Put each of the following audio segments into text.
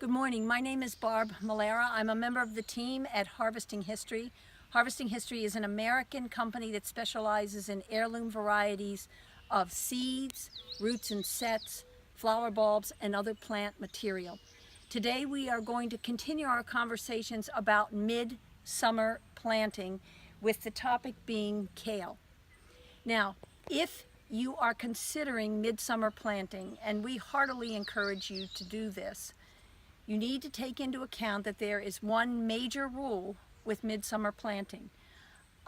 Good morning. My name is Barb Malera. I'm a member of the team at Harvesting History. Harvesting History is an American company that specializes in heirloom varieties of seeds, roots and sets, flower bulbs, and other plant material. Today we are going to continue our conversations about midsummer planting, with the topic being kale. Now, if you are considering midsummer planting, and we heartily encourage you to do this, you need to take into account that there is one major rule with midsummer planting.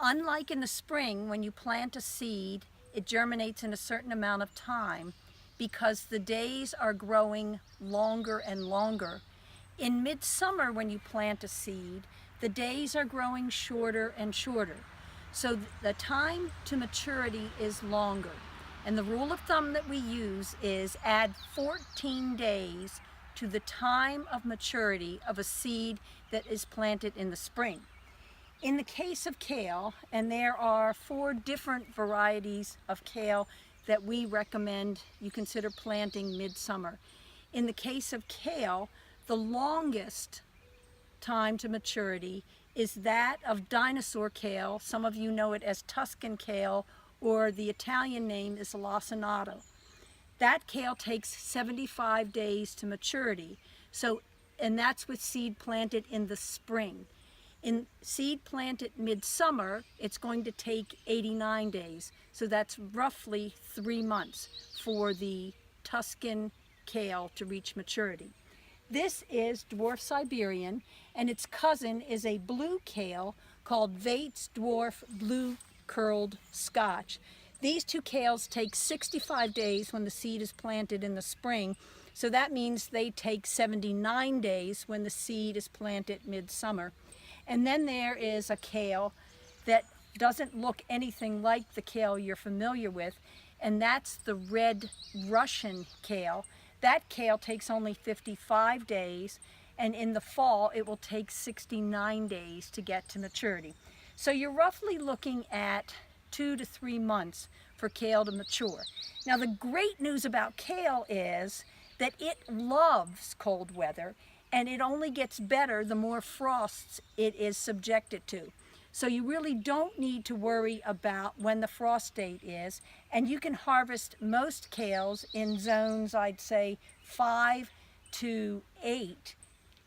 Unlike in the spring, when you plant a seed, it germinates in a certain amount of time because the days are growing longer and longer. In midsummer, when you plant a seed, the days are growing shorter and shorter. So the time to maturity is longer. And the rule of thumb that we use is add 14 days to the time of maturity of a seed that is planted in the spring. In the case of kale, and there are 4 different varieties of kale that we recommend you consider planting midsummer. In the case of kale, the longest time to maturity is that of dinosaur kale. Some of you know it as Tuscan kale, or the Italian name is lacinato. That kale takes 75 days to maturity. And that's with seed planted in the spring. In seed planted midsummer, it's going to take 89 days. So that's roughly 3 months for the Tuscan kale to reach maturity. This is Dwarf Siberian, and its cousin is a blue kale called Vate's Dwarf Blue Curled Scotch. These 2 kales take 65 days when the seed is planted in the spring, so that means they take 79 days when the seed is planted midsummer. And then there is a kale that doesn't look anything like the kale you're familiar with, and that's the red Russian kale. That kale takes only 55 days, and in the fall it will take 69 days to get to maturity. So you're roughly looking at 2 to 3 months for kale to mature. Now, the great news about kale is that it loves cold weather, and it only gets better the more frosts it is subjected to. So you really don't need to worry about when the frost date is, and you can harvest most kales in zones, I'd say 5 to 8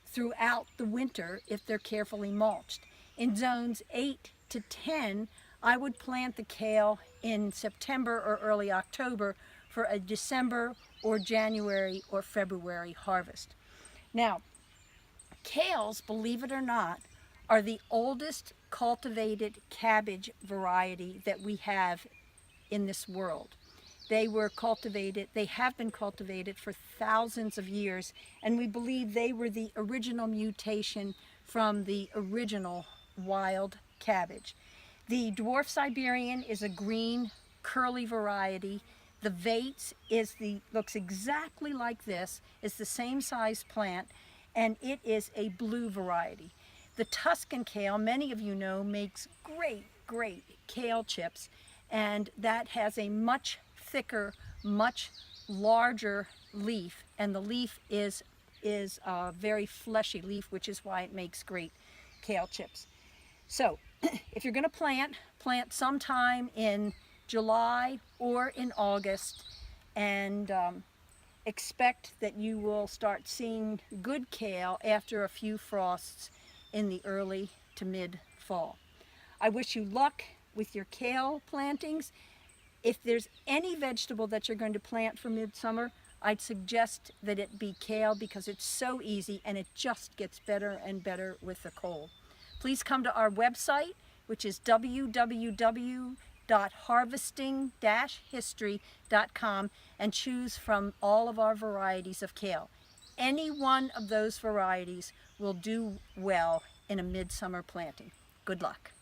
throughout the winter if they're carefully mulched. In zones 8 to 10, I would plant the kale in September or early October for a December or January or February harvest. Now, kales, believe it or not, are the oldest cultivated cabbage variety that we have in this world. They have been cultivated for thousands of years, and we believe they were the original mutation from the original wild cabbage. The Dwarf Siberian is a green, curly variety. The Vate's looks exactly like this. It's the same size plant, and it is a blue variety. The Tuscan kale, many of you know, makes great kale chips, and that has a much thicker, much larger leaf, and the leaf is a very fleshy leaf, which is why it makes great kale chips. So if you're going to plant sometime in July or in August, and expect that you will start seeing good kale after a few frosts in the early to mid fall. I wish you luck with your kale plantings. If there's any vegetable that you're going to plant for midsummer, I'd suggest that it be kale, because it's so easy and it just gets better and better with the cold. Please come to our website, which is www.harvesting-history.com, and choose from all of our varieties of kale. Any one of those varieties will do well in a midsummer planting. Good luck.